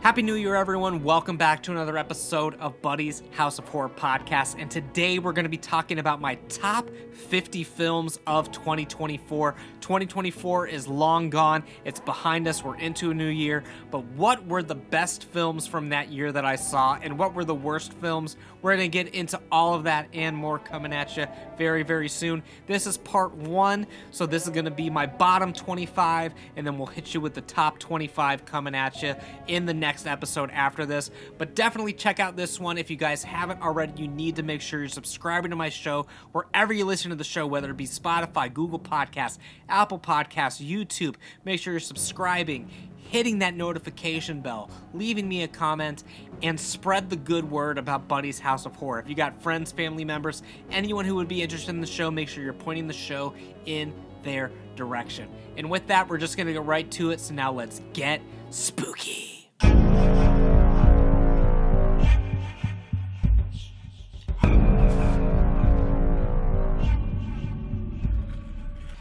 Happy New Year, everyone. Welcome back to another episode of Buddy's House of Horror podcast. And today we're going to be talking about my top 50 films of 2024. 2024 is long gone. It's behind us. We're into a new year. But what were the best films from that year that I saw? And what were the worst films? We're going to get into all of that and more coming at you very, very soon. This is part one. So this is going to be my bottom 25. And then we'll hit you with the top 25 coming at you in the next episode after this. But definitely check out this one. If you guys haven't already, you need to make sure you're subscribing to my show wherever you listen to the show, whether it be Spotify, Google Podcasts, Apple Podcasts, YouTube. Make sure you're subscribing, hitting that notification bell, leaving me a comment, and spread the good word about Buddy's House of Horror. If you got friends, family members, anyone who would be interested in the show, make sure you're pointing the show in their direction. And with that, we're just going to go right to it. So now let's get spooky.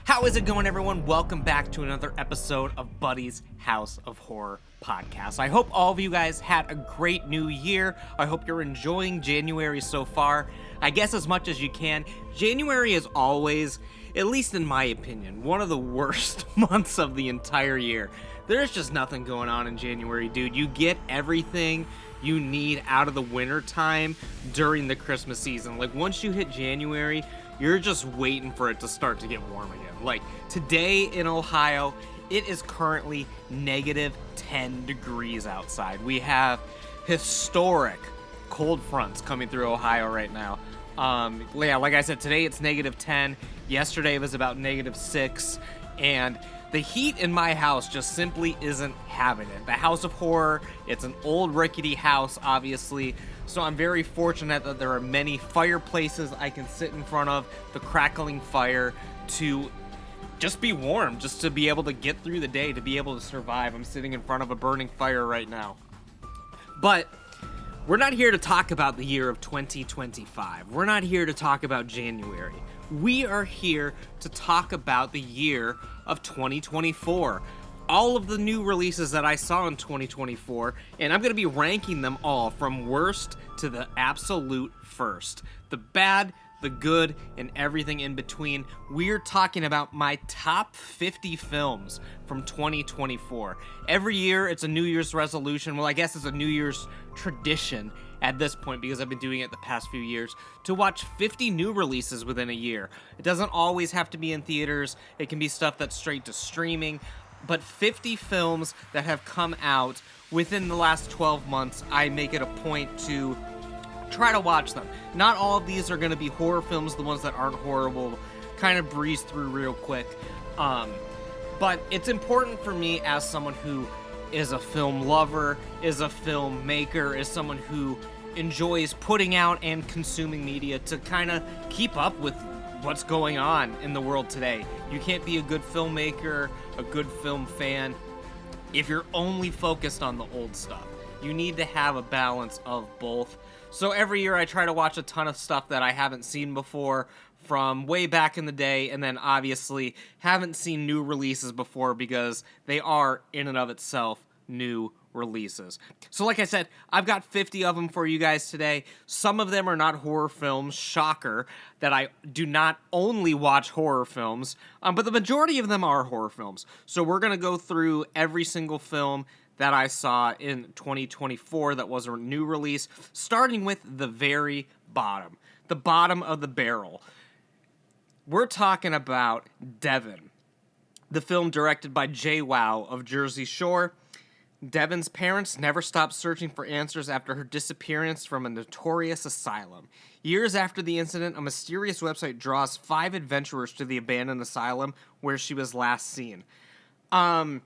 How is it going, everyone? Welcome back to another episode of Buddy's House of Horror podcast. I hope all of you guys had a great new year. I hope you're enjoying January so far. I guess as much as you can. January is always, at least in my opinion, one of the worst months of the entire year. There's just nothing going on in January, dude. You get everything you need out of the winter time during the Christmas season. Like, once you hit January, you're just waiting for it to start to get warm again. Like, today in Ohio, it is currently negative 10 degrees outside. We have historic cold fronts coming through Ohio right now. Yeah, like I said, today it's negative 10. Yesterday it was about negative 6. And the heat in my house just simply isn't having it. The House of Horror, it's an old rickety house, obviously. So I'm very fortunate that there are many fireplaces I can sit in front of, the crackling fire, to just be warm, just to be able to get through the day, to be able to survive. I'm sitting in front of a burning fire right now. But we're not here to talk about the year of 2025. We're not here to talk about January. We are here to talk about the year of 2024. All of the new releases that I saw in 2024, and I'm going to be ranking them all from worst to the absolute first. The bad, the good, and everything in between. We're talking about my top 50 films from 2024. Every year, it's a New Year's resolution. Well, I guess it's a New Year's tradition at this point, because I've been doing it the past few years, to watch 50 new releases within a year. It doesn't always have to be in theaters. It can be stuff that's straight to streaming. But 50 films that have come out within the last 12 months, I make it a point to try to watch them. Not all of these are going to be horror films. The ones that aren't horrible kind of breeze through real quick. But it's important for me, as someone who is a film lover, is a filmmaker, is someone who enjoys putting out and consuming media, to kind of keep up with what's going on in the world today. You can't be a good filmmaker, a good film fan, if you're only focused on the old stuff. You need to have a balance of both. So every year I try to watch a ton of stuff that I haven't seen before from way back in the day, and then obviously haven't seen new releases before, because they are in and of itself new releases. So like I said, I've got 50 of them for you guys today. Some of them are not horror films. Shocker that I do not only watch horror films, but the majority of them are horror films. So we're going to go through every single film that I saw in 2024 that was a new release, starting with the very bottom, the bottom of the barrel. We're talking about Devon, the film directed by JWoww of Jersey Shore. Devon's parents never stopped searching for answers after her disappearance from a notorious asylum. Years after the incident, a mysterious website draws 5 adventurers to the abandoned asylum where she was last seen. I'm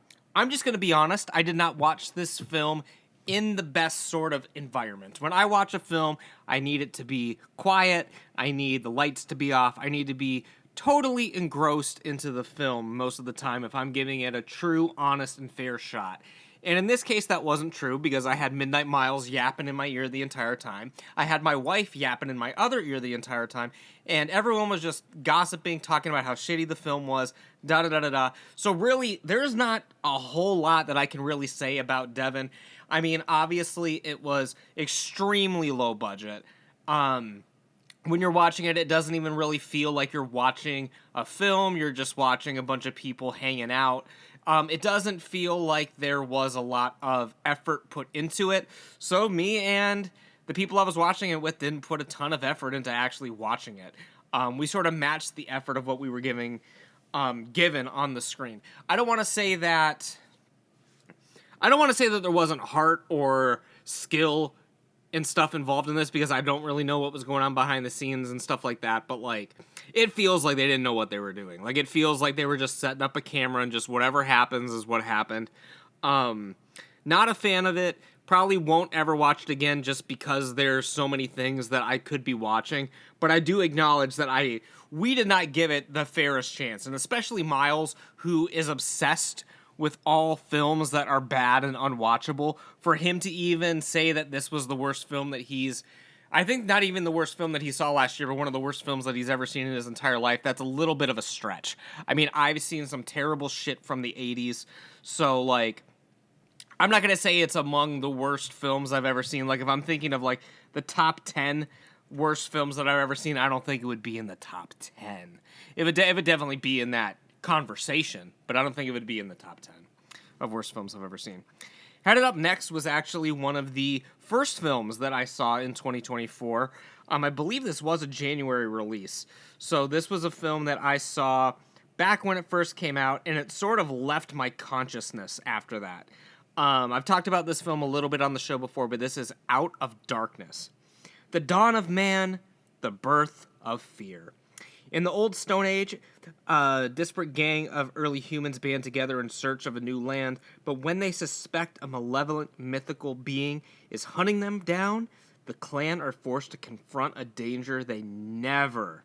just going to be honest, I did not watch this film in the best sort of environment. When I watch a film, I need it to be quiet, I need the lights to be off, I need to be totally engrossed into the film most of the time if I'm giving it a true, honest, and fair shot. And in this case, that wasn't true, because I had Midnight Miles yapping in my ear the entire time. I had my wife yapping in my other ear the entire time. And everyone was just gossiping, talking about how shitty the film was, da-da-da-da-da. So really, there's not a whole lot that I can really say about Devon. I mean, obviously, it was extremely low budget. When you're watching it, it doesn't even really feel like you're watching a film. You're just watching a bunch of people hanging out. It doesn't feel like there was a lot of effort put into it. So me and the people I was watching it with didn't put a ton of effort into actually watching it. We sort of matched the effort of what we were given on the screen. I don't want to say that there wasn't heart or skill and stuff involved in this, because I don't really know what was going on behind the scenes and stuff like that, but like, it feels like they didn't know what they were doing. Like, it feels like they were just setting up a camera and just whatever happens is what happened. Not a fan of it. Probably won't ever watch it again, just because there's so many things that I could be watching, but I do acknowledge that we did not give it the fairest chance, and especially Miles, who is obsessed with all films that are bad and unwatchable. For him to even say that this was the worst film that I think not even the worst film that he saw last year, but one of the worst films that he's ever seen in his entire life, that's a little bit of a stretch. I mean, I've seen some terrible shit from the 80s, so, like, I'm not going to say it's among the worst films I've ever seen. Like, if I'm thinking of, like, the top 10 worst films that I've ever seen, I don't think it would be in the top 10. It would definitely be in that conversation, but I don't think it would be in the top 10 of worst films I've ever seen. Headed up next was actually one of the first films that I saw in 2024. I believe this was a January release. So this was a film that I saw back when it first came out, and it sort of left my consciousness after that. I've talked about this film a little bit on the show before, but this is Out of Darkness. The dawn of man, the birth of fear. In the old Stone Age, a disparate gang of early humans band together in search of a new land, but when they suspect a malevolent mythical being is hunting them down, the clan are forced to confront a danger they never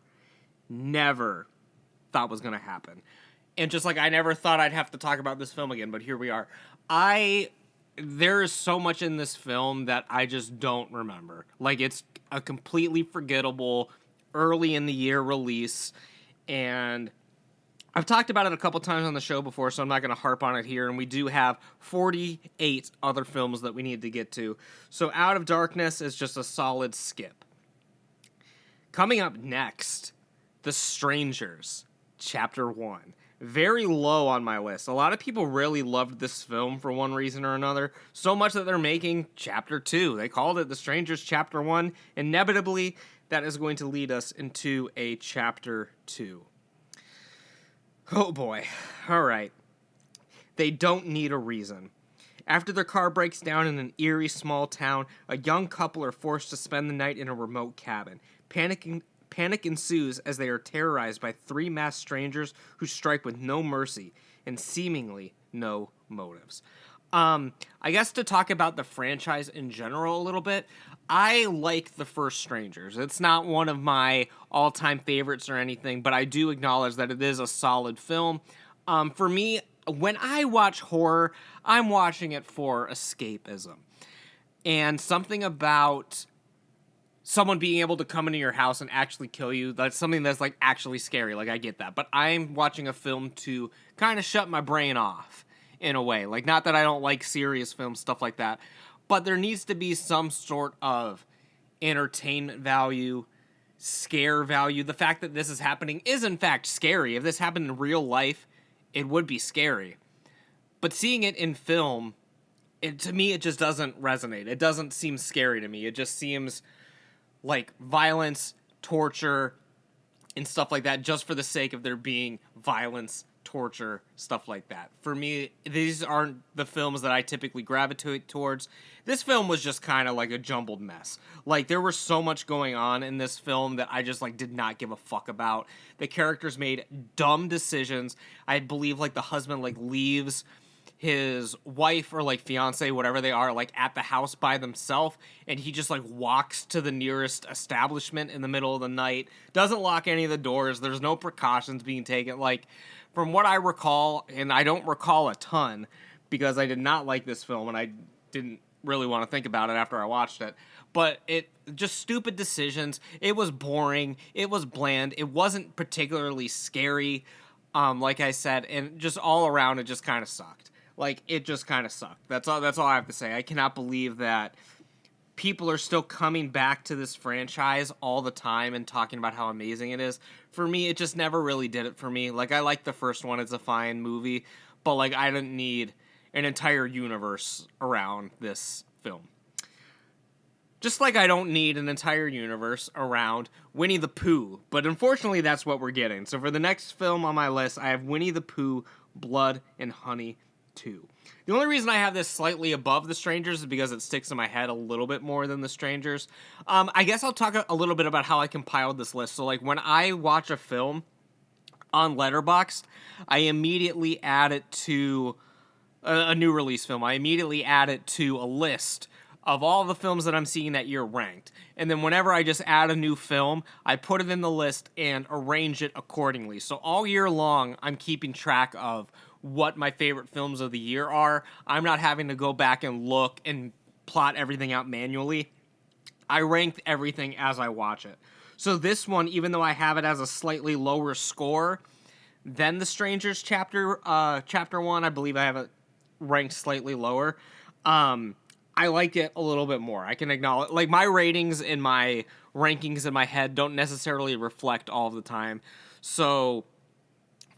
thought was going to happen. And just like I never thought I'd have to talk about this film again, but here we are. There is so much in this film that I just don't remember. Like, it's a completely forgettable early in the year release, and I've talked about it a couple times on the show before, so I'm not going to harp on it here, and we do have 48 other films that we need to get to. So Out of Darkness is just a solid skip. Coming up next, The Strangers, Chapter 1. Very low on my list. A lot of people really loved this film for one reason or another, so much that they're making Chapter 2. They called it The Strangers Chapter 1. Inevitably, that is going to lead us into a Chapter 2. Oh boy. All right. They don't need a reason. After their car breaks down in an eerie small town, a young couple are forced to spend the night in a remote cabin. Panic ensues as they are terrorized by three masked strangers who strike with no mercy and seemingly no motives. I guess to talk about the franchise in general a little bit, I like the first Strangers. It's not one of my all-time favorites or anything, but I do acknowledge that it is a solid film. For me, when I watch horror, I'm watching it for escapism. And something about someone being able to come into your house and actually kill you, that's something that's, like, actually scary. Like, I get that. But I'm watching a film to kind of shut my brain off, in a way. Like, not that I don't like serious films, stuff like that. But there needs to be some sort of entertainment value, scare value. The fact that this is happening is, in fact, scary. If this happened in real life, it would be scary. But seeing it in film, to me, it just doesn't resonate. It doesn't seem scary to me. It just seems like violence, torture, and stuff like that, just for the sake of there being violence, torture, stuff like that. For me, these aren't the films that I typically gravitate towards. This film was just kind of like a jumbled mess. Like, there was so much going on in this film that I just, like, did not give a fuck about. The characters made dumb decisions. I believe, like, the husband, like, leaves his wife or, like, fiance, whatever they are, like, at the house by themselves, and he just, like, walks to the nearest establishment in the middle of the night, doesn't lock any of the doors, there's no precautions being taken. Like, from what I recall, and I don't recall a ton, because I did not like this film, and I didn't really want to think about it after I watched it, but it just stupid decisions. It was boring, it was bland, it wasn't particularly scary, like I said, and just all around it just kind of sucked. Like, it just kind of sucked. That's all I have to say. I cannot believe that people are still coming back to this franchise all the time and talking about how amazing it is. For me, it just never really did it for me. Like, I like the first one. It's a fine movie. But, like, I didn't need an entire universe around this film. Just like I don't need an entire universe around Winnie the Pooh. But unfortunately, that's what we're getting. So for the next film on my list, I have Winnie the Pooh, Blood and Honey 2. The only reason I have this slightly above The Strangers is because it sticks in my head a little bit more than The Strangers. I guess I'll talk a little bit about how I compiled this list. So, like, when I watch a film on Letterboxd, I immediately add it to a new release film. I immediately add it to a list of all the films that I'm seeing that year ranked. And then whenever I just add a new film, I put it in the list and arrange it accordingly. So all year long, I'm keeping track of what my favorite films of the year are. I'm not having to go back and look and plot everything out manually. I ranked everything as I watch it. So this one, even though I have it as a slightly lower score than The Strangers chapter 1, I believe I have it ranked slightly lower. I like it a little bit more. I can acknowledge, like, my ratings and my rankings in my head don't necessarily reflect all the time. So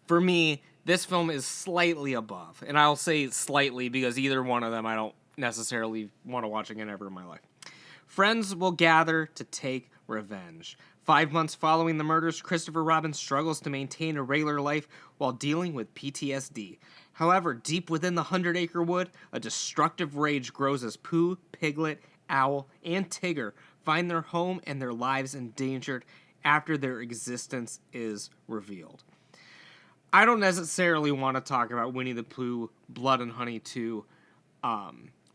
for me, this film is slightly above. And I'll say slightly because either one of them I don't necessarily want to watch again ever in my life. Friends will gather to take revenge. 5 months following the murders, Christopher Robin struggles to maintain a regular life while dealing with PTSD. However, deep within the 100-acre wood, a destructive rage grows as Pooh, Piglet, Owl, and Tigger find their home and their lives endangered after their existence is revealed. I don't necessarily want to talk about Winnie the Pooh, Blood and Honey 2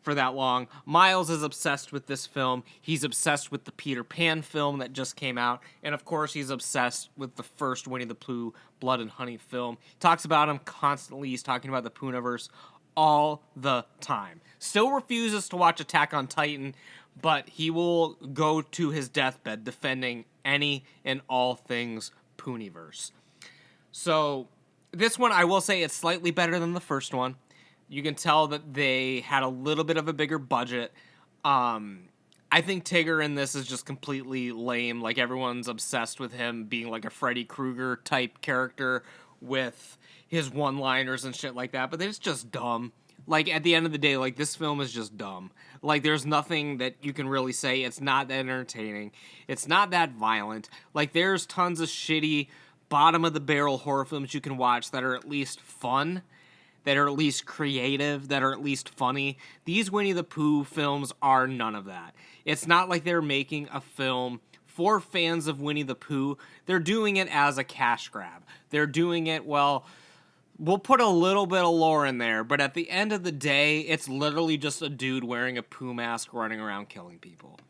for that long. Miles is obsessed with this film. He's obsessed with the Peter Pan film that just came out. And of course, he's obsessed with the first Winnie the Pooh, Blood and Honey film. He talks about him constantly. He's talking about the Poohniverse all the time. Still refuses to watch Attack on Titan, but he will go to his deathbed defending any and all things Poohniverse. So this one, I will say it's slightly better than the first one. You can tell that they had a little bit of a bigger budget. I think Tigger in this is just completely lame. Like, everyone's obsessed with him being like a Freddy Krueger type character with his one-liners and shit like that. But it's just dumb. Like, at the end of the day, like, this film is just dumb. Like, there's nothing that you can really say. It's not that entertaining. It's not that violent. Like, there's tons of shitty bottom-of-the-barrel horror films you can watch that are at least fun, that are at least creative, that are at least funny. These Winnie the Pooh films are none of that. It's not like they're making a film for fans of Winnie the Pooh. They're doing it as a cash grab. They're doing it, well, we'll put a little bit of lore in there, but at the end of the day, it's literally just a dude wearing a Pooh mask running around killing people.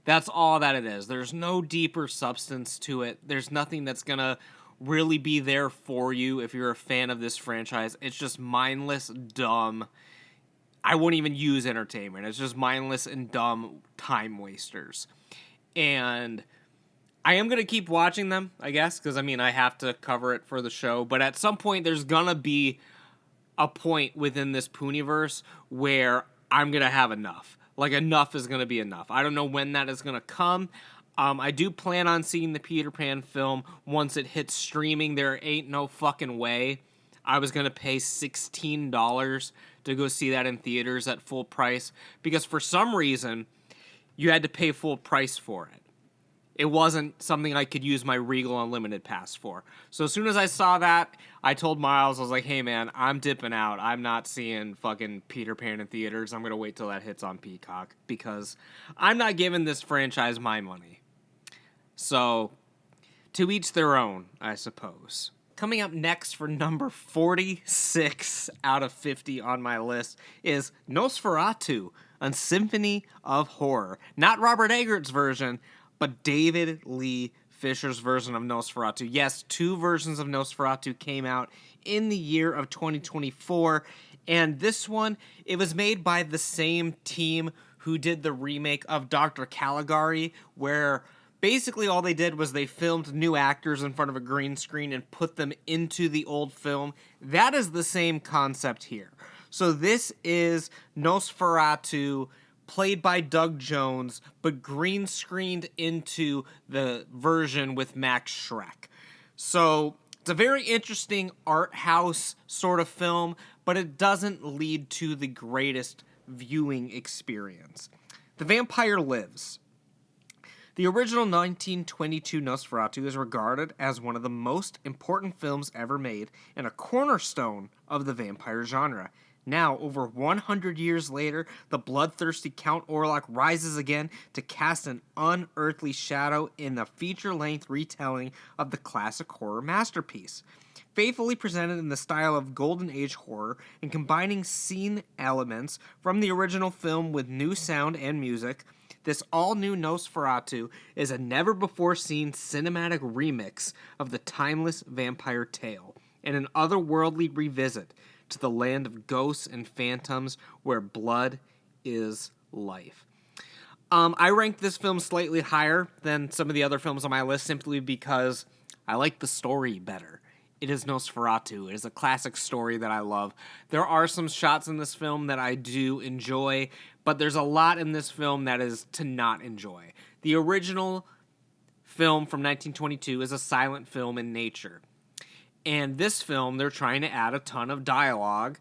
That's all that it is. There's no deeper substance to it. There's nothing that's gonna really be there for you if you're a fan of this franchise. It's just mindless, dumb. I wouldn't even use entertainment. It's just mindless and dumb time wasters. And I am going to keep watching them, I guess, because, I mean, I have to cover it for the show. But at some point, there's going to be a point within this Poohniverse where I'm going to have enough. Like, enough is going to be enough. I don't know when that is going to come. I do plan on seeing the Peter Pan film once it hits streaming. There ain't no fucking way I was going to pay $16 to go see that in theaters at full price, because for some reason, you had to pay full price for it. It wasn't something I could use my Regal Unlimited pass for. So as soon as I saw that, I told Miles, I was like, hey man, I'm dipping out. I'm not seeing fucking Peter Pan in theaters. I'm going to wait till that hits on Peacock, because I'm not giving this franchise my money. So, to each their own, I suppose. Coming up next for number 46 out of 50 on my list is Nosferatu, a Symphony of Horror. Not Robert Eggert's version, but David Lee Fisher's version of Nosferatu. Yes, 2 versions of Nosferatu came out in the year of 2024, and this one, it was made by the same team who did the remake of Dr. Caligari, where basically all they did was they filmed new actors in front of a green screen and put them into the old film. That is the same concept here. So this is Nosferatu, played by Doug Jones, but green screened into the version with Max Schreck. So it's a very interesting art house sort of film, but it doesn't lead to the greatest viewing experience. The vampire lives. The original 1922 Nosferatu is regarded as one of the most important films ever made and a cornerstone of the vampire genre. Now, over 100 years later, the bloodthirsty Count Orlok rises again to cast an unearthly shadow in the feature-length retelling of the classic horror masterpiece. Faithfully presented in the style of Golden Age horror and combining scene elements from the original film with new sound and music, this all-new Nosferatu is a never-before-seen cinematic remix of the timeless vampire tale and an otherworldly revisit to the land of ghosts and phantoms where blood is life. I ranked this film slightly higher than some of the other films on my list simply because I like the story better. It is Nosferatu. It is a classic story that I love. There are some shots in this film that I do enjoy, but there's a lot in this film that is to not enjoy. The original film from 1922 is a silent film in nature. And this film, they're trying to add a ton of dialogue,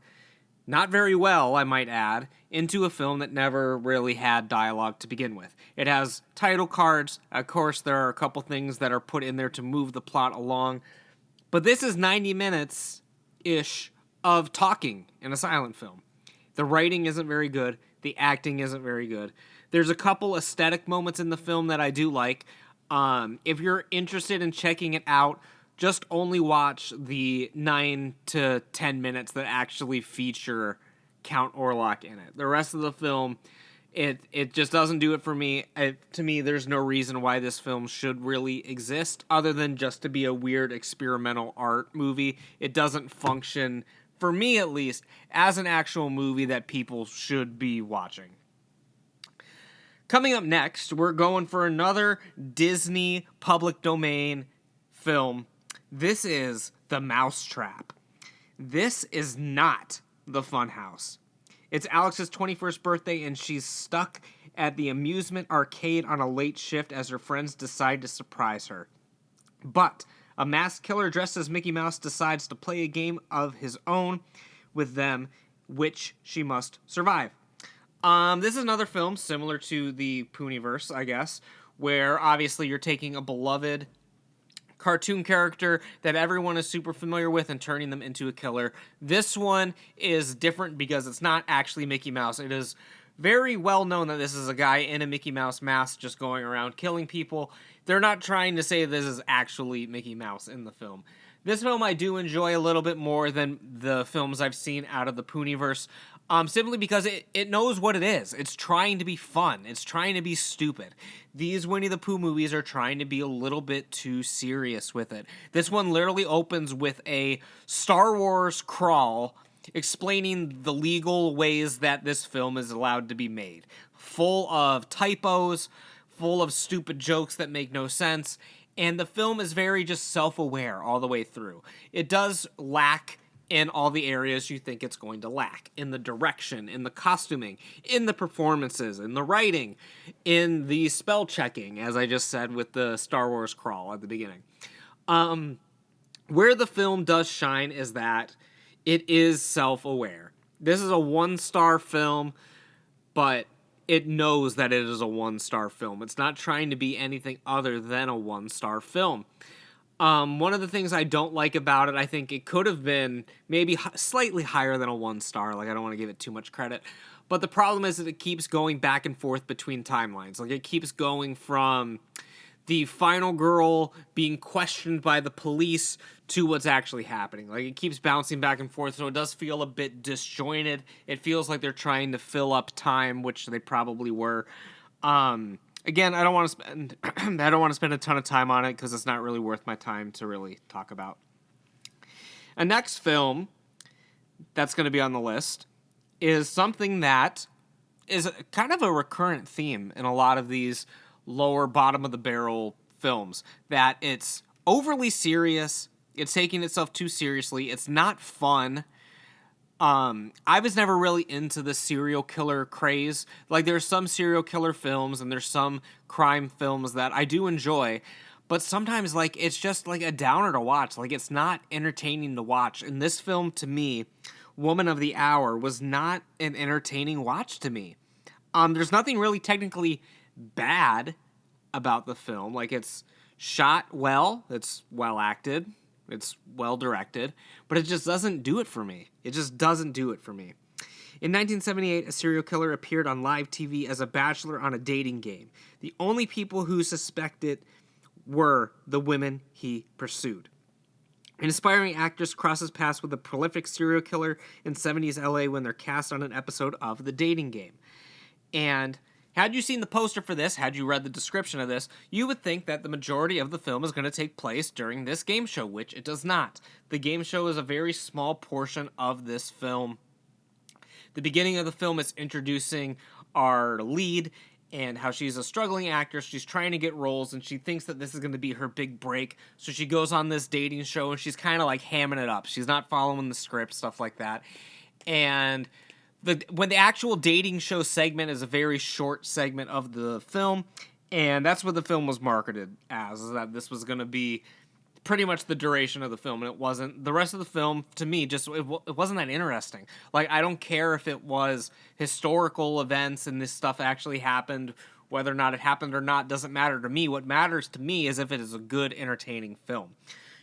not very well, I might add, into a film that never really had dialogue to begin with. It has title cards. Of course, there are a couple things that are put in there to move the plot along. But this is 90 minutes-ish of talking in a silent film. The writing isn't very good. The acting isn't very good. There's a couple aesthetic moments in the film that I do like. If you're interested in checking it out, just only watch the 9 to 10 minutes that actually feature Count Orlok in it. The rest of the film, it just doesn't do it for me. To me, there's no reason why this film should really exist other than just to be a weird experimental art movie. It doesn't function, for me at least, as an actual movie that people should be watching. Coming up next, we're going for another Disney public domain film. This is The Mousetrap. This is not the Funhouse. It's Alex's 21st birthday, and she's stuck at the amusement arcade on a late shift as her friends decide to surprise her. But a masked killer dressed as Mickey Mouse decides to play a game of his own with them, which she must survive. This is another film similar to the Pooniverse, I guess, where obviously you're taking a beloved cartoon character that everyone is super familiar with and turning them into a killer. This one is different because it's not actually Mickey Mouse. It is very well known that this is a guy in a Mickey Mouse mask just going around killing people. They're not trying to say this is actually Mickey Mouse in the film. This film I do enjoy a little bit more than the films I've seen out of the Pooniverse, simply because it knows what it is. It's trying to be fun. It's trying to be stupid. These Winnie the Pooh movies are trying to be a little bit too serious with it. This one literally opens with a Star Wars crawl explaining the legal ways that this film is allowed to be made. Full of typos, full of stupid jokes that make no sense, and the film is very just self-aware all the way through. It does lack in all the areas you think it's going to lack. In the direction, in the costuming, in the performances, in the writing, in the spell checking, as I just said with the Star Wars crawl at the beginning. Where the film does shine is that it is self-aware. This is a 1-star film, but it knows that it is a 1-star film. It's not trying to be anything other than a 1-star film. One of the things I don't like about it, I think it could have been maybe slightly higher than a 1-star. Like, I don't want to give it too much credit. But the problem is that it keeps going back and forth between timelines. Like, it keeps going from the final girl being questioned by the police to what's actually happening. Like, it keeps bouncing back and forth, so it does feel a bit disjointed. It feels like they're trying to fill up time, which they probably were. Again, I don't want to spend a ton of time on it because it's not really worth my time to really talk about. A next film that's going to be on the list is something that is kind of a recurrent theme in a lot of these lower bottom of the barrel films, that it's overly serious, it's taking itself too seriously, it's not fun, I was never really into the serial killer craze. Like, there's some serial killer films and there's some crime films that I do enjoy, but sometimes, like, it's just like a downer to watch. Like, it's not entertaining to watch. And this film, to me, Woman of the Hour, was not an entertaining watch to me. There's nothing really technically bad about the film. Like, it's shot well, it's well acted, it's well directed, but it just doesn't do it for me. It just doesn't do it for me. In 1978, a serial killer appeared on live TV as a bachelor on a dating game. The only people who suspected were the women he pursued. An aspiring actress crosses paths with a prolific serial killer in 70s LA when they're cast on an episode of The Dating Game. And had you seen the poster for this, had you read the description of this, you would think that the majority of the film is going to take place during this game show, which it does not. The game show is a very small portion of this film. The beginning of the film is introducing our lead and how she's a struggling actress. She's trying to get roles, and she thinks that this is going to be her big break. So she goes on this dating show, and she's kind of like hamming it up. She's not following the script, stuff like that. And when the actual dating show segment is a very short segment of the film, and that's what the film was marketed as, is that this was going to be pretty much the duration of the film, and it wasn't. The rest of the film, to me, just it wasn't that interesting. Like, I don't care if it was historical events and this stuff actually happened. Whether or not it happened or not doesn't matter to me. What matters to me is if it is a good, entertaining film.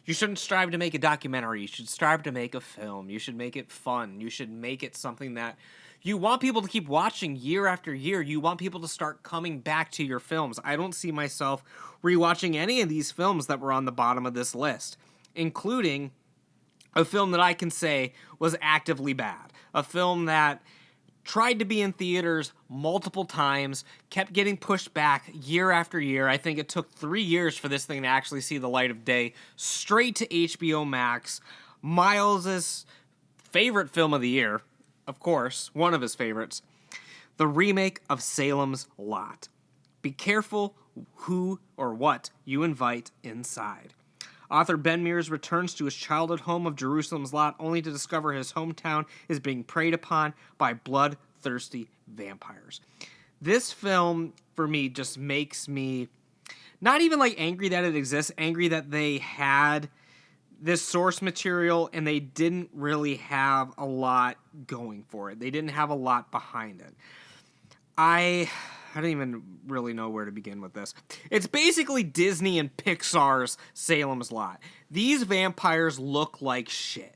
You shouldn't strive to make a documentary. You should strive to make a film. You should make it fun. You should make it something that you want people to keep watching year after year. You want people to start coming back to your films. I don't see myself rewatching any of these films that were on the bottom of this list, including a film that I can say was actively bad. A film that tried to be in theaters multiple times, kept getting pushed back year after year. I think it took 3 years for this thing to actually see the light of day, straight to HBO Max. Miles' favorite film of the year, of course, one of his favorites, the remake of Salem's Lot. Be careful who or what you invite inside. Author Ben Mears returns to his childhood home of Jerusalem's Lot only to discover his hometown is being preyed upon by bloodthirsty vampires. This film, for me, just makes me not even like angry that it exists, angry that they had this source material and they didn't really have a lot going for it. They didn't have a lot behind it. I don't even really know where to begin with this. It's basically Disney and Pixar's Salem's Lot. These vampires look like shit.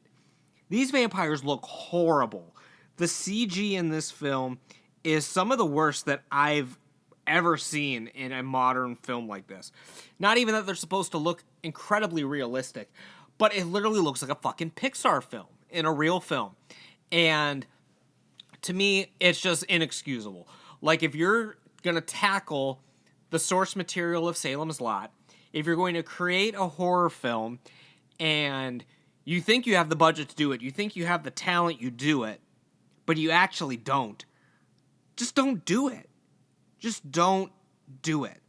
These vampires look horrible. The CG in this film is some of the worst that I've ever seen in a modern film like this. Not even that they're supposed to look incredibly realistic, but it literally looks like a fucking Pixar film in a real film. And to me, it's just inexcusable. Like, if you're going to tackle the source material of Salem's Lot, if you're going to create a horror film and you think you have the budget to do it, you think you have the talent, you do it, but you actually don't, just don't do it. Just don't do it.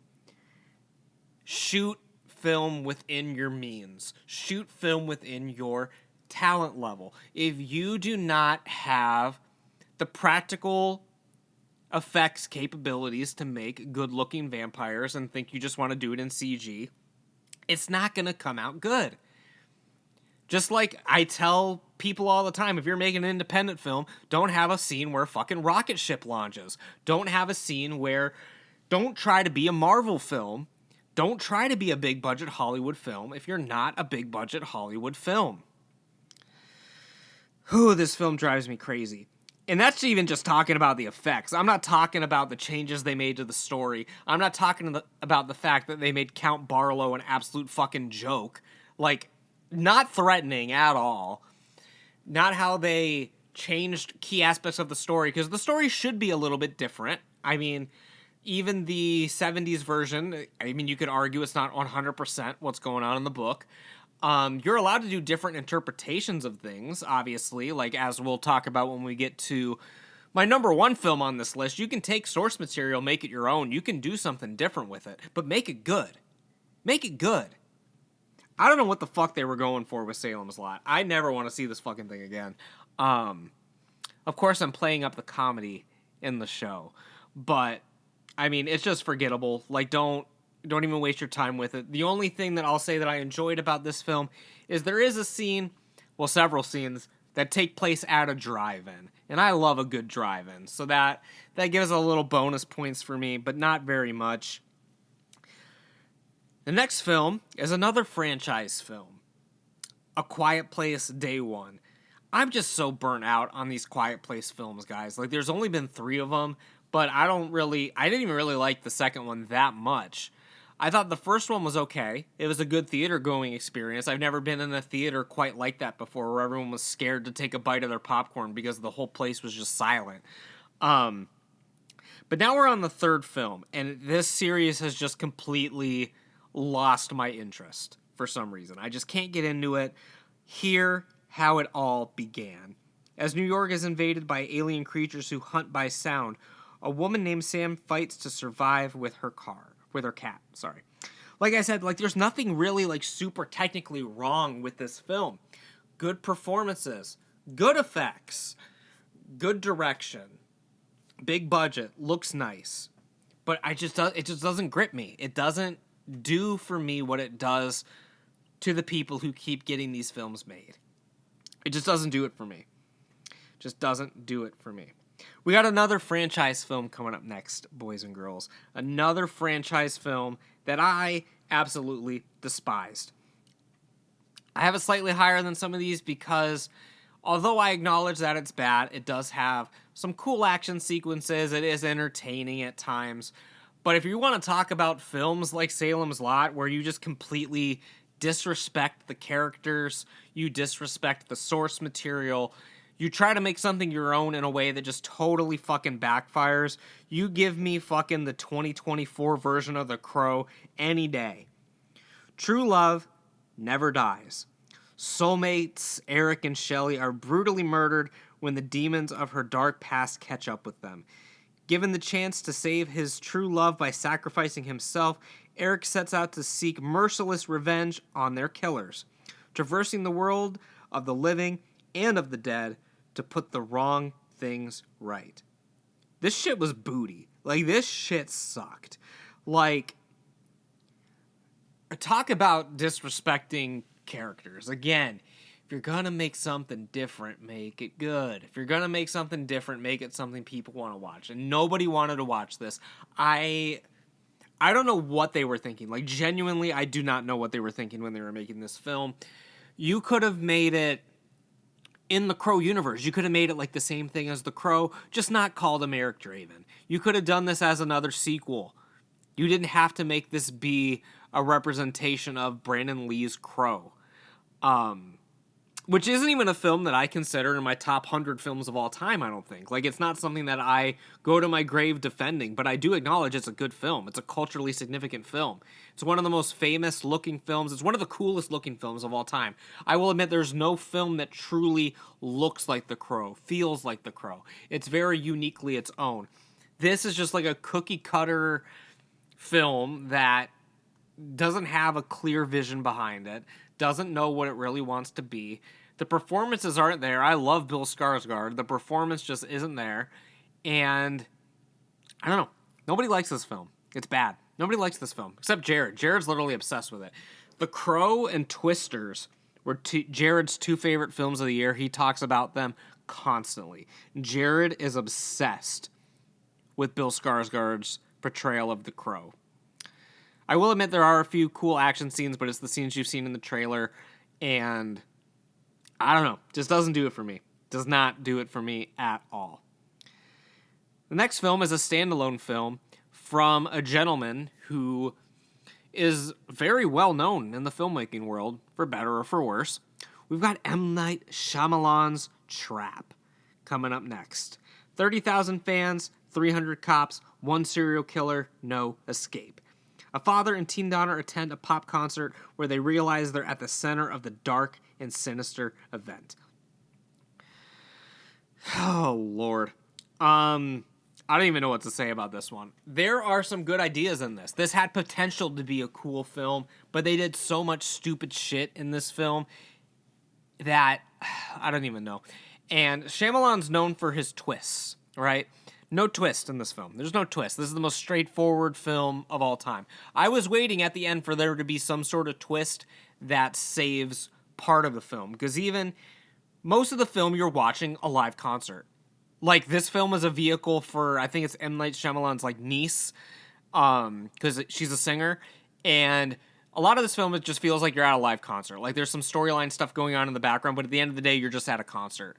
Shoot film within your means. Shoot film within your talent level. If you do not have the practical effects capabilities to make good-looking vampires and think you just want to do it in CG, it's not going to come out good. Just like I tell people all the time, if you're making an independent film, don't have a scene where a fucking rocket ship launches. Don't have a scene where... Don't try to be a Marvel film. Don't try to be a big-budget Hollywood film if you're not a big-budget Hollywood film. Ooh, this film drives me crazy. And that's even just talking about the effects. I'm not talking about the changes they made to the story. I'm not talking about the fact that they made Count Barlow an absolute fucking joke. Like, not threatening at all. Not how they changed key aspects of the story, because the story should be a little bit different. I mean, even the 70s version, I mean, you could argue it's not 100% what's going on in the book. You're allowed to do different interpretations of things, obviously, like as we'll talk about when we get to my number one film on this list. You can take source material, make it your own. You can do something different with it, but make it good. Make it good. I don't know what the fuck they were going for with Salem's Lot. I never want to see this fucking thing again. Of course, I'm playing up the comedy in the show, but I mean, it's just forgettable. Like, don't even waste your time with it. The only thing that I'll say that I enjoyed about this film is there is a scene, well, several scenes that take place at a drive-in, and I love a good drive-in, so that gives a little bonus points for me, but not very much. The next film is another franchise film, A Quiet Place Day One. I'm just so burnt out on these Quiet Place films, guys. Like, there's only been 3 of them, but I didn't even really like the second one that much. I thought the first one was okay. It was a good theater-going experience. I've never been in a theater quite like that before, where everyone was scared to take a bite of their popcorn because the whole place was just silent. But now we're on the third film, and this series has just completely lost my interest for some reason. I just can't get into it. Hear how it all began. As New York is invaded by alien creatures who hunt by sound, a woman named Sam fights to survive with her cat. Like I said, like, there's nothing really, like, super technically wrong with this film. Good performances, good effects, good direction, big budget, looks nice. But it just doesn't grip me. It doesn't do for me what it does to the people who keep getting these films made. It just doesn't do it for me. Just doesn't do it for me. We got another franchise film coming up next, boys and girls. Another franchise film that I absolutely despised. I have it slightly higher than some of these because although I acknowledge that it's bad, it does have some cool action sequences. It is entertaining at times. But if you want to talk about films like Salem's Lot, where you just completely disrespect the characters, you disrespect the source material, you try to make something your own in a way that just totally fucking backfires, you give me fucking the 2024 version of The Crow any day. True love never dies. Soulmates Eric and Shelley are brutally murdered when the demons of her dark past catch up with them. Given the chance to save his true love by sacrificing himself, Eric sets out to seek merciless revenge on their killers, traversing the world of the living and of the dead to put the wrong things right. This shit was booty. Like, this shit sucked. Like, talk about disrespecting characters. Again, if you're gonna make something different, make it good. If you're gonna make something different, make it something people want to watch. And nobody wanted to watch this. I don't know what they were thinking. Like, genuinely, I do not know what they were thinking when they were making this film. You could have made it in the Crow universe. You could have made it like the same thing as The Crow, just not called him Eric Draven. You could have done this as another sequel. You didn't have to make this be a representation of Brandon Lee's Crow. Which isn't even a film that I consider in my top 100 films of all time, I don't think. Like, it's not something that I go to my grave defending, but I do acknowledge it's a good film. It's a culturally significant film. It's one of the most famous looking films. It's one of the coolest looking films of all time. I will admit there's no film that truly looks like The Crow, feels like The Crow. It's very uniquely its own. This is just like a cookie cutter film that doesn't have a clear vision behind it, doesn't know what it really wants to be. The performances aren't there. I love Bill Skarsgård. The performance just isn't there. And I don't know. Nobody likes this film. It's bad. Nobody likes this film, except Jared. Jared's literally obsessed with it. The Crow and Twisters were Jared's 2 favorite films of the year. He talks about them constantly. Jared is obsessed with Bill Skarsgård's portrayal of the Crow. I will admit there are a few cool action scenes, but it's the scenes you've seen in the trailer, and I don't know. Just doesn't do it for me. Does not do it for me at all. The next film is a standalone film from a gentleman who is very well known in the filmmaking world, for better or for worse. We've got M. Night Shyamalan's Trap coming up next. 30,000 fans, 300 cops, 1 serial killer, no escape. A father and teen daughter attend a pop concert where they realize they're at the center of the dark and sinister event. Oh, Lord. I don't even know what to say about this one. There are some good ideas in this. This had potential to be a cool film, but they did so much stupid shit in this film that I don't even know. And Shyamalan's known for his twists, right? No twist in this film. There's no twist. This is the most straightforward film of all time. I was waiting at the end for there to be some sort of twist that saves part of the film, because even most of the film you're watching a live concert. Like, this film is a vehicle for, I think it's M. Night Shyamalan's, like, niece, because she's a singer, and a lot of this film, it just feels like you're at a live concert. Like, there's some storyline stuff going on in the background, but at the end of the day, you're just at a concert.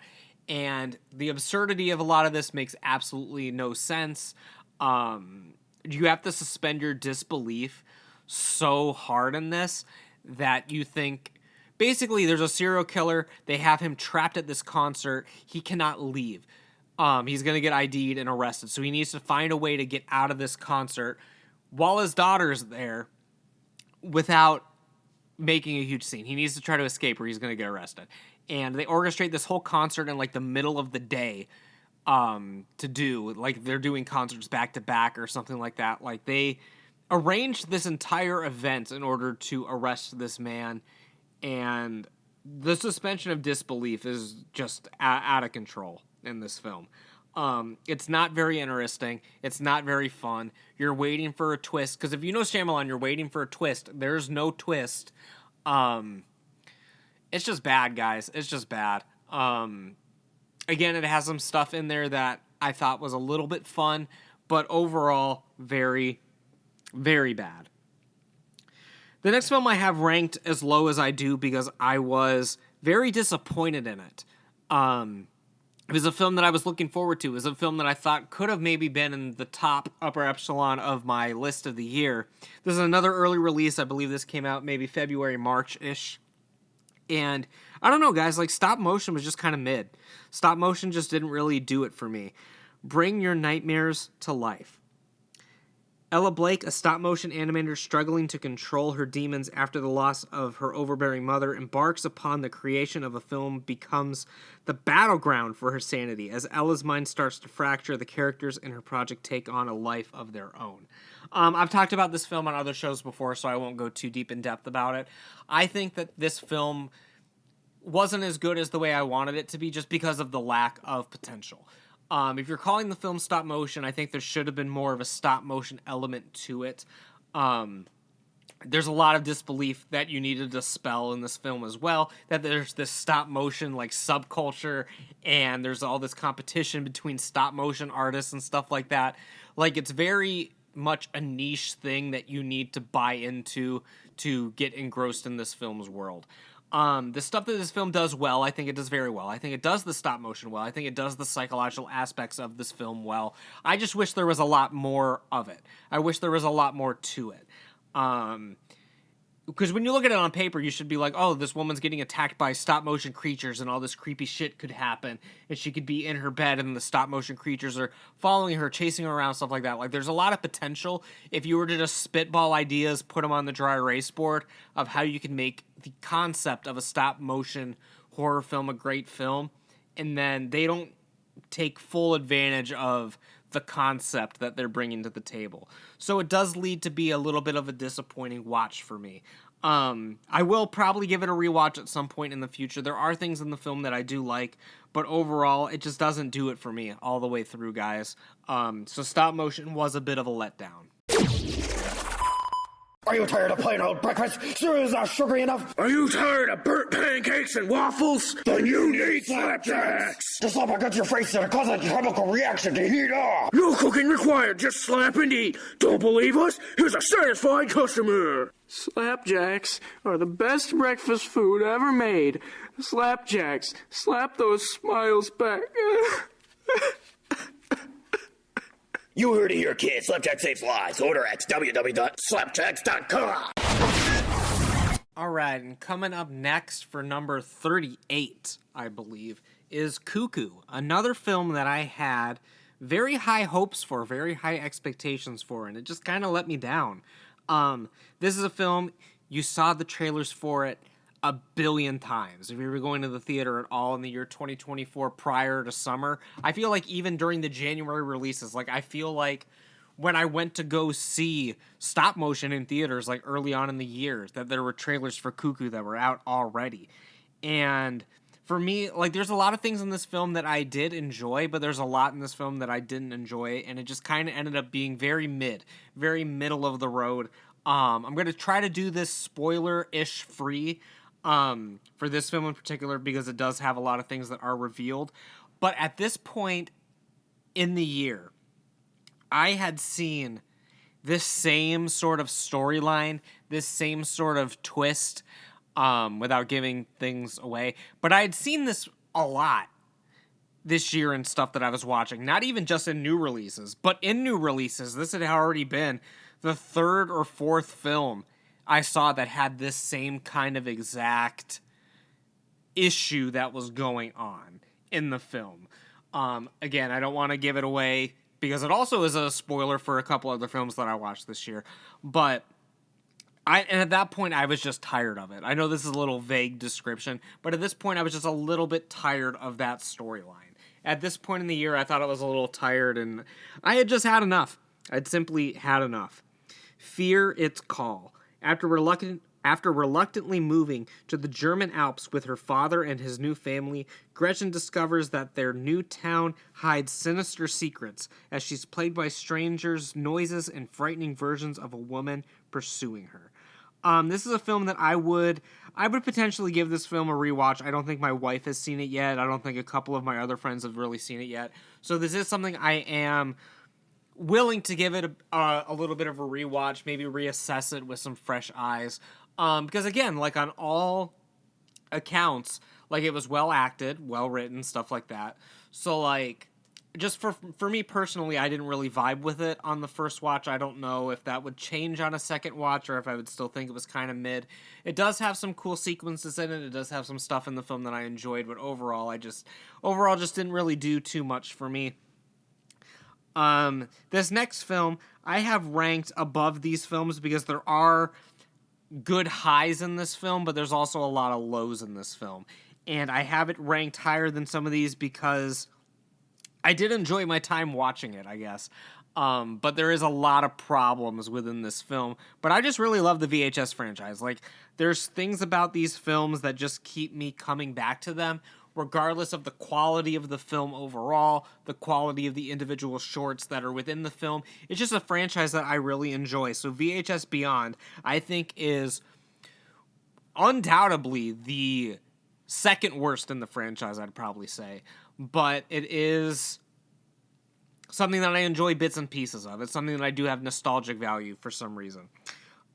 And the absurdity of a lot of this makes absolutely no sense. You have to suspend your disbelief so hard in this that you think, basically, there's a serial killer. They have him trapped at this concert. He cannot leave. He's going to get ID'd and arrested. So he needs to find a way to get out of this concert while his daughter's there without making a huge scene. He needs to try to escape or he's going to get arrested. And they orchestrate this whole concert in, like, the middle of the day to do. Like, they're doing concerts back to back or something like that. Like, they arranged this entire event in order to arrest this man. And the suspension of disbelief is just out of control in this film. It's not very interesting. It's not very fun. You're waiting for a twist. Because if you know Shyamalan, you're waiting for a twist. There's no twist. It's just bad, guys. It's just bad. Again, it has some stuff in there that I thought was a little bit fun, but overall, very, very bad. The next film I have ranked as low as I do because I was very disappointed in it. It was a film that I was looking forward to. It was a film that I thought could have maybe been in the top upper echelon of my list of the year. This is another early release. I believe this came out maybe February, March-ish. And I don't know, guys, like, stop motion was just kind of mid. Stop motion just didn't really do it for me. Bring your nightmares to life. Ella Blake, a stop-motion animator struggling to control her demons after the loss of her overbearing mother, embarks upon the creation of a film becomes the battleground for her sanity. As Ella's mind starts to fracture, the characters in her project take on a life of their own. I've talked about this film on other shows before, so I won't go too deep in depth about it. I think that this film wasn't as good as the way I wanted it to be just because of the lack of potential. If you're calling the film stop motion, I think there should have been more of a stop motion element to it. There's a lot of disbelief that you need to dispel in this film as well, that there's this stop motion like subculture and there's all this competition between stop motion artists and stuff like that. Like, it's very much a niche thing that you need to buy into to get engrossed in this film's world. The stuff that this film does well, I think it does very well. I think it does the stop motion well. I think it does the psychological aspects of this film well. I just wish there was a lot more of it. I wish there was a lot more to it. Because when you look at it on paper, you should be like, oh, this woman's getting attacked by stop-motion creatures and all this creepy shit could happen. And she could be in her bed and the stop-motion creatures are following her, chasing her around, stuff like that. Like, there's a lot of potential if you were to just spitball ideas, put them on the dry erase board of how you can make the concept of a stop-motion horror film a great film. And then they don't take full advantage of the concept that they're bringing to the table. So it does lead to be a little bit of a disappointing watch for me. I will probably give it a rewatch at some point in the future. There are things in the film that I do like, but overall, it just doesn't do it for me all the way through, guys. So stop motion was a bit of a letdown. Are you tired of plain old breakfast? Cereal is not sugary enough? Are you tired of burnt pancakes and waffles? Then you need slapjacks! The slap against your face and cause a chemical reaction to heat up! No cooking required, just slap and eat. Don't believe us? Here's a satisfied customer. Slapjacks are the best breakfast food ever made. Slapjacks, slap those smiles back. You heard it here, kids. Slapjack saves lives. Order at www.slapjacks.com. All right, and coming up next for number 38, I believe, is Cuckoo, another film that I had very high hopes for, very high expectations for, and it just kind of let me down. This is a film, you saw the trailers for it a billion times. If you were going to the theater at all in the year 2024 prior to summer, I feel like even during the January releases, like I feel like when I went to go see stop motion in theaters like early on in the year, that there were trailers for Cuckoo that were out already. And for me, like, there's a lot of things in this film that I did enjoy, but there's a lot in this film that I didn't enjoy, and it just kind of ended up being very middle of the road. I'm going to try to do this spoiler-ish free for this film in particular, because it does have a lot of things that are revealed. But at this point in the year, I had seen this same sort of storyline, this same sort of twist, without giving things away. But I had seen this a lot this year in stuff that I was watching, not even just in new releases, but in new releases. This had already been the third or fourth film I saw that had this same kind of exact issue that was going on in the film. Again, I don't want to give it away, because it also is a spoiler for a couple other films that I watched this year. But and at that point, I was just tired of it. I know this is a little vague description, but at this point, I was just a little bit tired of that storyline. At this point in the year, I thought I was a little tired, and I had just had enough. I'd simply had enough. Fear Its Call. After reluctantly moving to the German Alps with her father and his new family, Gretchen discovers that their new town hides sinister secrets as she's plagued by strangers, noises, and frightening versions of a woman pursuing her. This is a film that I would potentially give this film a rewatch. I don't think my wife has seen it yet. I don't think a couple of my other friends have really seen it yet. So this is something I am willing to give it a little bit of a rewatch, maybe reassess it with some fresh eyes. Because again, like, on all accounts, like, it was well acted, well written, stuff like that. So, like, just for me personally, I didn't really vibe with it on the first watch. I don't know if that would change on a second watch, or if I would still think it was kind of mid. It does have some cool sequences in it. It does have some stuff in the film that I enjoyed, but overall just didn't really do too much for me. This next film I have ranked above these films because there are good highs in this film, but there's also a lot of lows in this film. And I have it ranked higher than some of these because I did enjoy my time watching it, I guess. But there is a lot of problems within this film. But I just really love the VHS franchise. Like, there's things about these films that just keep me coming back to them, regardless of the quality of the film overall, the quality of the individual shorts that are within the film. It's just a franchise that I really enjoy. So VHS Beyond, I think, is undoubtedly the second worst in the franchise, I'd probably say. But it is something that I enjoy bits and pieces of. It's something that I do have nostalgic value for some reason.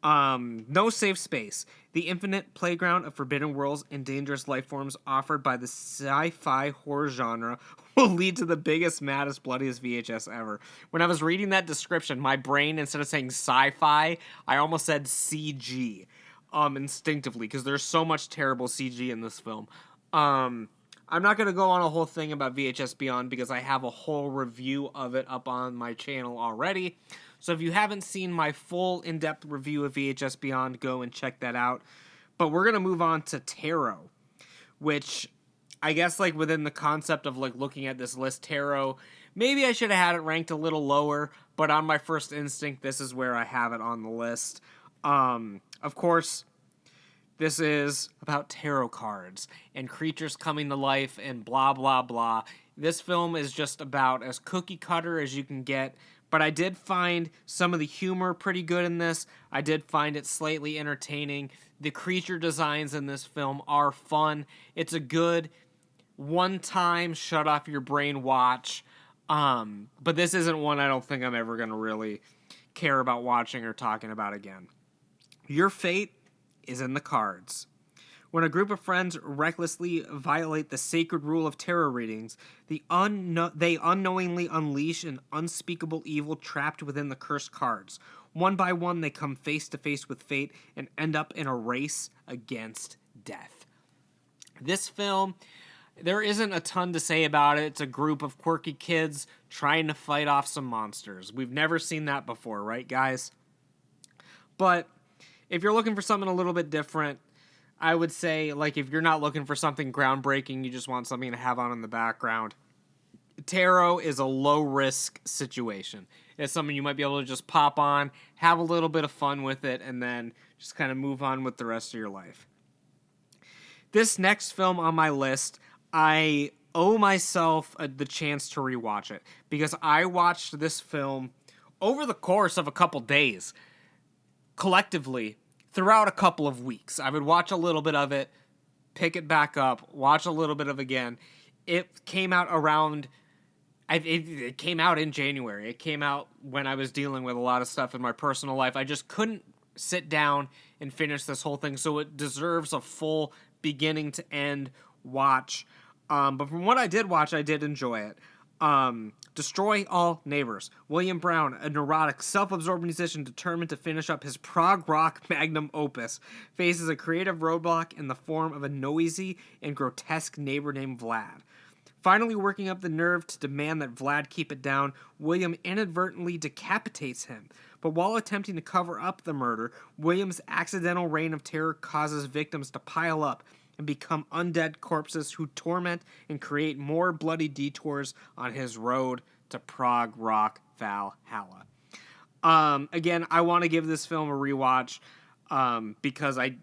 No Safe Space. The infinite playground of forbidden worlds and dangerous life forms offered by the sci-fi horror genre will lead to the biggest, maddest, bloodiest VHS ever. When I was reading that description, my brain, instead of saying sci-fi, I almost said CG, instinctively, because there's so much terrible CG in this film. I'm not going to go on a whole thing about VHS Beyond because I have a whole review of it up on my channel already. So if you haven't seen my full in-depth review of VHS Beyond, go and check that out. But we're going to move on to Tarot, which I guess, like, within the concept of, like, looking at this list, Tarot, maybe I should have had it ranked a little lower, but on my first instinct, this is where I have it on the list. Of course, this is about tarot cards and creatures coming to life and blah, blah, blah. This film is just about as cookie cutter as you can get, but I did find some of the humor pretty good in this. I did find it slightly entertaining. The creature designs in this film are fun. It's a good one-time shut-off-your-brain watch, but this isn't one I don't think I'm ever going to really care about watching or talking about again. Your fate is in the cards. When a group of friends recklessly violate the sacred rule of tarot readings, they unknowingly unleash an unspeakable evil trapped within the cursed cards. One by one, they come face to face with fate and end up in a race against death. This film, there isn't a ton to say about it. It's a group of quirky kids trying to fight off some monsters. We've never seen that before, right, guys? But if you're looking for something a little bit different, I would say, like, if you're not looking for something groundbreaking, you just want something to have on in the background, Tarot is a low-risk situation. It's something you might be able to just pop on, have a little bit of fun with it, and then just kind of move on with the rest of your life. This next film on my list, I owe myself the chance to rewatch it because I watched this film over the course of a couple days, collectively, throughout a couple of weeks. I would watch a little bit of it, pick it back up, watch a little bit of it again. It came out around... It came out in January. It came out when I was dealing with a lot of stuff in my personal life. I just couldn't sit down and finish this whole thing, so it deserves a full beginning to end watch. But from what I did watch, I did enjoy it. Destroy All Neighbors. William Brown, a neurotic, self-absorbed musician determined to finish up his prog rock magnum opus, faces a creative roadblock in the form of a noisy and grotesque neighbor named Vlad. Finally working up the nerve to demand that Vlad keep it down, William inadvertently decapitates him. But while attempting to cover up the murder, William's accidental reign of terror causes victims to pile up and become undead corpses who torment and create more bloody detours on his road to prog rock Valhalla. Again, I want to give this film a rewatch because I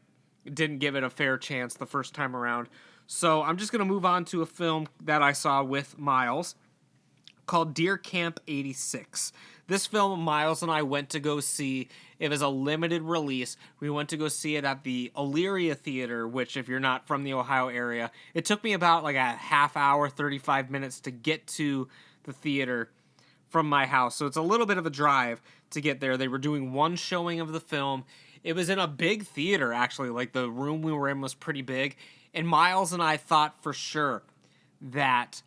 didn't give it a fair chance the first time around. So I'm just going to move on to a film that I saw with Miles called Deer Camp 86. This film, Miles and I went to go see. It was a limited release. We went to go see it at the Elyria Theater, which if you're not from the Ohio area, it took me about like a half hour, 35 minutes to get to the theater from my house. So it's a little bit of a drive to get there. They were doing one showing of the film. It was in a big theater, actually. Like the room we were in was pretty big. And Miles and I thought for sure that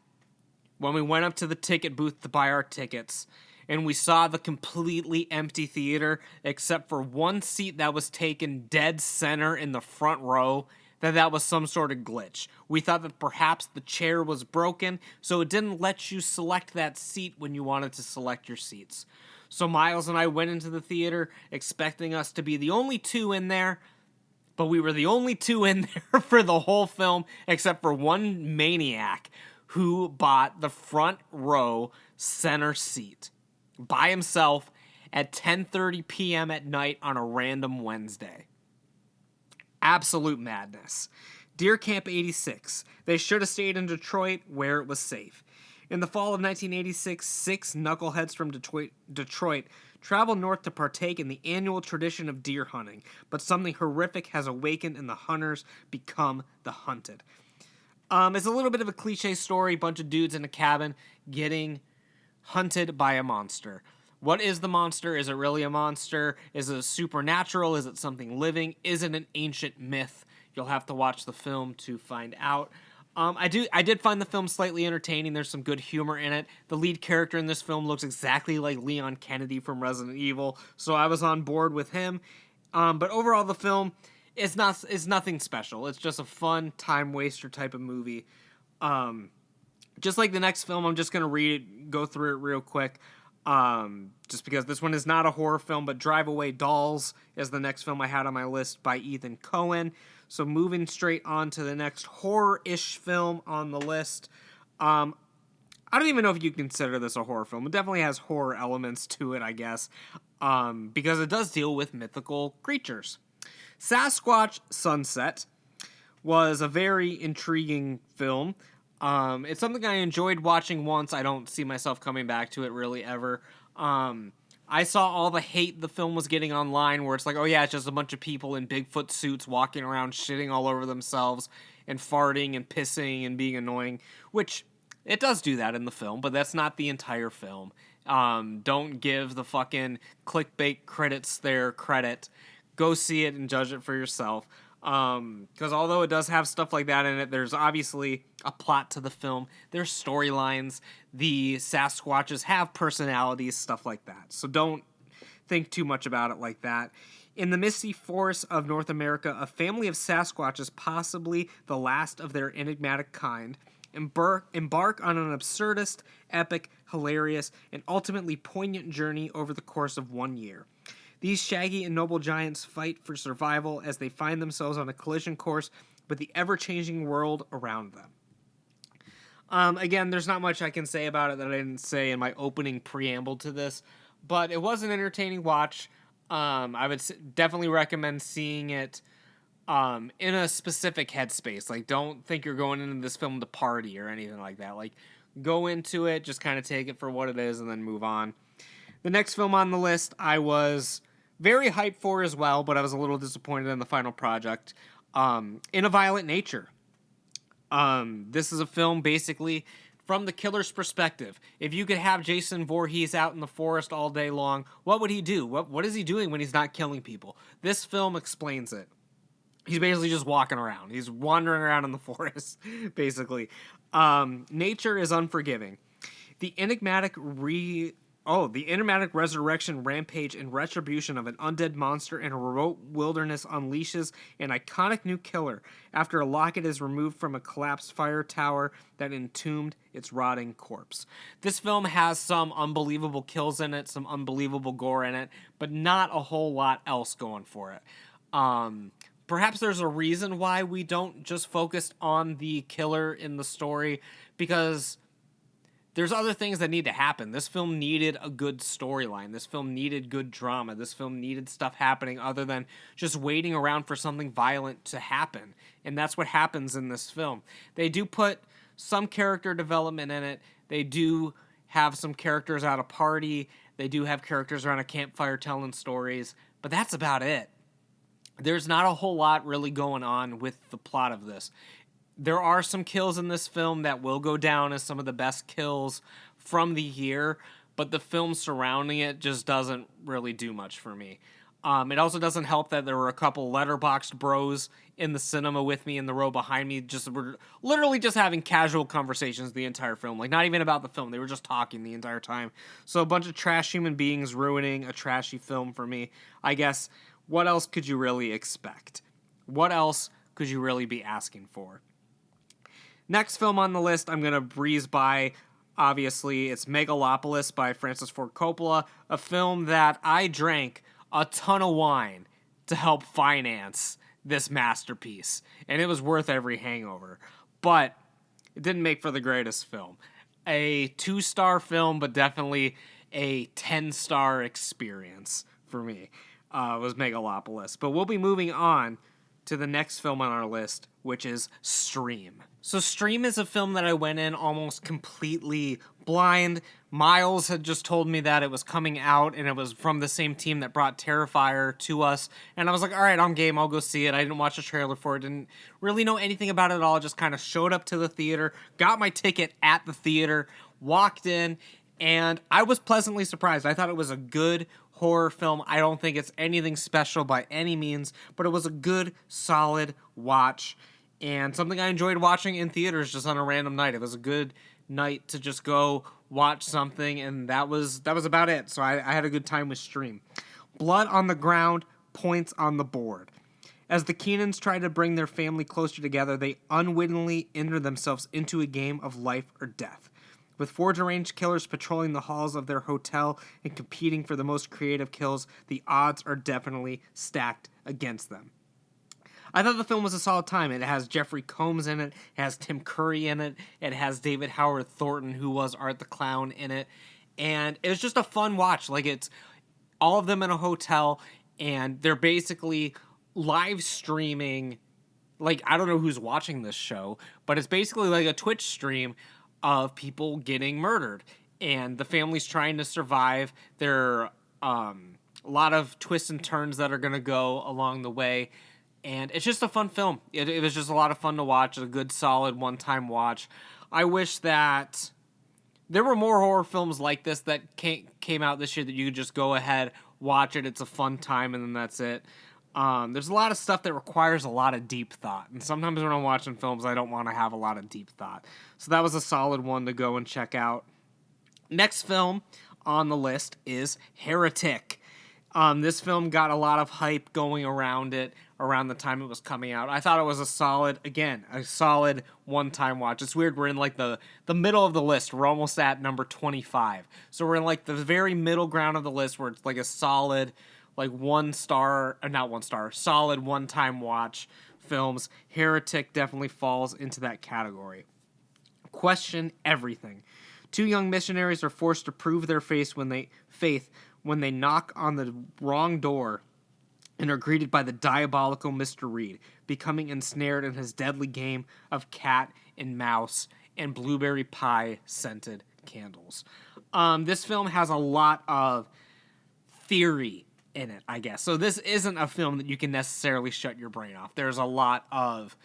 when we went up to the ticket booth to buy our tickets and we saw the completely empty theater except for one seat that was taken dead center in the front row, that was some sort of glitch. We thought that perhaps the chair was broken, so it didn't let you select that seat when you wanted to select your seats. So Miles and I went into the theater expecting us to be the only two in there, but we were the only two in there for the whole film, except for one maniac who bought the front row center seat by himself at 10:30 p.m. at night on a random Wednesday. Absolute madness. Deer Camp 86. They should have stayed in Detroit where it was safe. In the fall of 1986, 6 knuckleheads from Detroit travel north to partake in the annual tradition of deer hunting, but something horrific has awakened and the hunters become the hunted. It's a little bit of a cliche story, bunch of dudes in a cabin getting hunted by a monster. What is the monster? Is it really a monster? Is it supernatural? Is it something living? Is it an ancient myth? You'll have to watch the film to find out. I did find the film slightly entertaining. There's some good humor in it. The lead character in this film looks exactly like Leon Kennedy from Resident Evil, so I was on board with him. But overall, the film is nothing special. It's just a fun time waster type of movie. Just like the next film, I'm just gonna go through it real quick. Just because this one is not a horror film, but Drive Away Dolls is the next film I had on my list by Ethan Coen. So moving straight on to the next horror-ish film on the list. I don't even know if you consider this a horror film. It definitely has horror elements to it, I guess, because it does deal with mythical creatures. Sasquatch Sunset was a very intriguing film. It's something I enjoyed watching once. I don't see myself coming back to it really ever. I saw all the hate the film was getting online where it's like, oh yeah, it's just a bunch of people in Bigfoot suits walking around shitting all over themselves and farting and pissing and being annoying, which it does do that in the film, but that's not the entire film. Don't give the fucking clickbait critics their credit. Go see it and judge it for yourself. Because although it does have stuff like that in it, there's obviously a plot to the film. There's storylines. The Sasquatches have personalities, stuff like that. So don't think too much about it like that. In the misty forests of North America, a family of Sasquatches, possibly the last of their enigmatic kind, embark on an absurdist, epic, hilarious, and ultimately poignant journey over the course of 1 year. These shaggy and noble giants fight for survival as they find themselves on a collision course with the ever-changing world around them. Again, there's not much I can say about it that I didn't say in my opening preamble to this, but it was an entertaining watch. I would definitely recommend seeing it in a specific headspace. Like, don't think you're going into this film to party or anything like that. Like, go into it, just kind of take it for what it is, and then move on. The next film on the list I was very hyped for as well, but I was a little disappointed in the final project. In a Violent Nature. This is a film basically from the killer's perspective. If you could have Jason Voorhees out in the forest all day long, what would he do? What is he doing when he's not killing people? This film explains it. He's basically just walking around. He's wandering around in the forest, basically. Nature is unforgiving. The enigmatic resurrection, rampage, and retribution of an undead monster in a remote wilderness unleashes an iconic new killer after a locket is removed from a collapsed fire tower that entombed its rotting corpse. This film has some unbelievable kills in it, some unbelievable gore in it, but not a whole lot else going for it. Perhaps there's a reason why we don't just focus on the killer in the story, because there's other things that need to happen. This film needed a good storyline. This film needed good drama. This film needed stuff happening other than just waiting around for something violent to happen. And that's what happens in this film. They do put some character development in it. They do have some characters at a party. They do have characters around a campfire telling stories. But that's about it. There's not a whole lot really going on with the plot of this. There are some kills in this film that will go down as some of the best kills from the year, but the film surrounding it just doesn't really do much for me. It also doesn't help that there were a couple Letterboxd bros in the cinema with me in the row behind me. Were literally just having casual conversations the entire film. Like, not even about the film. They were just talking the entire time. So a bunch of trash human beings ruining a trashy film for me. I guess, what else could you really expect? What else could you really be asking for? Next film on the list, I'm going to breeze by. Obviously, it's Megalopolis by Francis Ford Coppola, a film that I drank a ton of wine to help finance this masterpiece, and it was worth every hangover. But it didn't make for the greatest film. A 2-star film, but definitely a 10-star experience for me, was Megalopolis. But we'll be moving on to the next film on our list, which is Stream. So Stream is a film that I went in almost completely blind. Miles had just told me that it was coming out, and it was from the same team that brought Terrifier to us. And I was like, all right, I'm game. I'll go see it. I didn't watch the trailer for it. Didn't really know anything about it at all. Just kind of showed up to the theater, got my ticket at the theater, walked in, and I was pleasantly surprised. I thought it was a good horror film. I don't think it's anything special by any means, but it was a good, solid watch. And something I enjoyed watching in theaters just on a random night. It was a good night to just go watch something, and that was about it. So I had a good time with Stream. Blood on the ground, points on the board. As the Keenans try to bring their family closer together, they unwittingly enter themselves into a game of life or death. With 4 deranged killers patrolling the halls of their hotel and competing for the most creative kills, the odds are definitely stacked against them. I thought the film was a solid time. It has Jeffrey Combs in it. It has Tim Curry in it. It has David Howard Thornton, who was Art the Clown, in it. And it was just a fun watch. Like, it's all of them in a hotel, and they're basically live streaming. Like, I don't know who's watching this show, but it's basically like a Twitch stream of people getting murdered. And the family's trying to survive. There are a lot of twists and turns that are going to go along the way. And it's just a fun film. It was just a lot of fun to watch. A good, solid, one-time watch. I wish that there were more horror films like this that came out this year that you could just go ahead, watch it. It's a fun time, and then that's it. There's a lot of stuff that requires a lot of deep thought. And sometimes when I'm watching films, I don't want to have a lot of deep thought. So that was a solid one to go and check out. Next film on the list is Heretic. This film got a lot of hype going around it around the time it was coming out. I thought it was a solid one-time watch. It's weird, we're in like the middle of the list. We're almost at number 25. So we're in like the very middle ground of the list where it's like a solid, like solid one-time watch films. Heretic definitely falls into that category. Question everything. 2 young missionaries are forced to prove their faith when they knock on the wrong door and are greeted by the diabolical Mr. Reed, becoming ensnared in his deadly game of cat and mouse and blueberry pie scented candles. This film has a lot of theory in it, I guess. So this isn't a film that you can necessarily shut your brain off. There's a lot of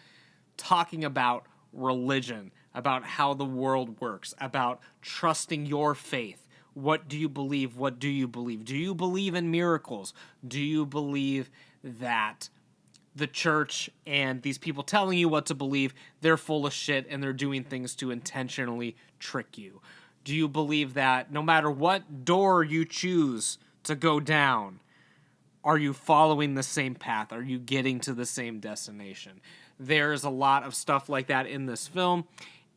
talking about religion, about how the world works, about trusting your faith. What do you believe? What do you believe? Do you believe in miracles? Do you believe that the church and these people telling you what to believe, they're full of shit and they're doing things to intentionally trick you? Do you believe that no matter what door you choose to go down, are you following the same path? Are you getting to the same destination? There's a lot of stuff like that in this film,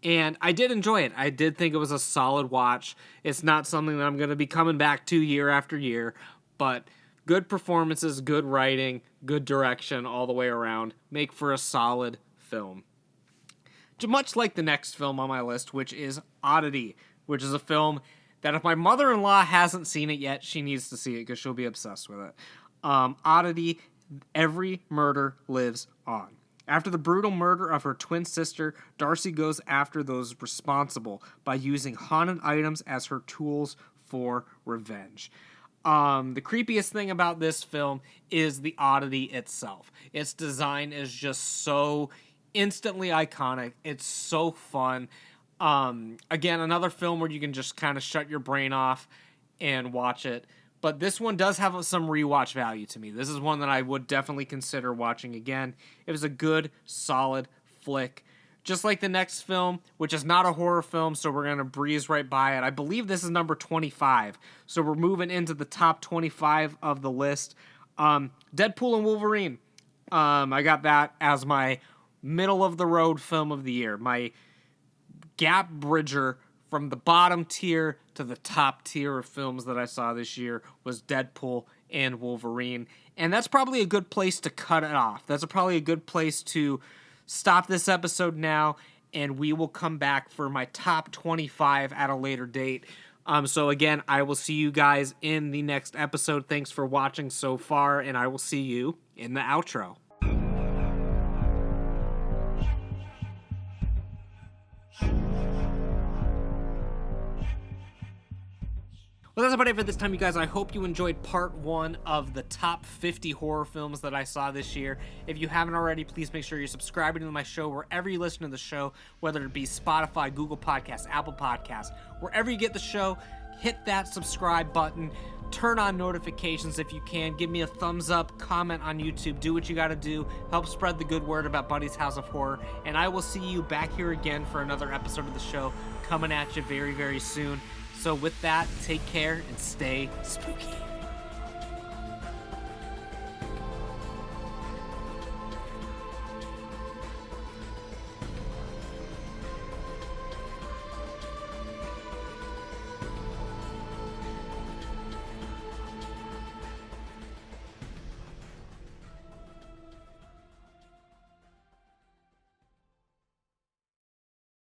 and I did enjoy it. I did think it was a solid watch. It's not something that I'm going to be coming back to year after year, but good performances, good writing, good direction all the way around make for a solid film. Much like the next film on my list, which is Oddity, which is a film that if my mother-in-law hasn't seen it yet, she needs to see it because she'll be obsessed with it. Oddity, every murder lives on. After the brutal murder of her twin sister, Darcy goes after those responsible by using haunted items as her tools for revenge. The creepiest thing about this film is the oddity itself. Its design is just so instantly iconic. It's so fun. Again, another film where you can just kind of shut your brain off and watch it. But this one does have some rewatch value to me. This is one that I would definitely consider watching again. It was a good, solid flick. Just like the next film, which is not a horror film, so we're going to breeze right by it. I believe this is number 25. So we're moving into the top 25 of the list. Deadpool and Wolverine. I got that as my middle-of-the-road film of the year. My gap bridger from the bottom tier to the top tier of films that I saw this year was Deadpool and Wolverine. And that's probably a good place to cut it off. That's probably a good place to stop this episode now, and we will come back for my top 25 at a later date. So again, I will see you guys in the next episode. Thanks for watching so far, and I will see you in the outro. Well, that's about it for this time, you guys. I hope you enjoyed part 1 of the top 50 horror films that I saw this year. If you haven't already, please make sure you're subscribing to my show wherever you listen to the show, whether it be Spotify, Google Podcasts, Apple Podcasts, wherever you get the show. Hit that subscribe button. Turn on notifications if you can. Give me a thumbs up, comment on YouTube. Do what you got to do. Help spread the good word about Buddy's House of Horror. And I will see you back here again for another episode of the show coming at you very, very soon. So with that, take care and stay spooky.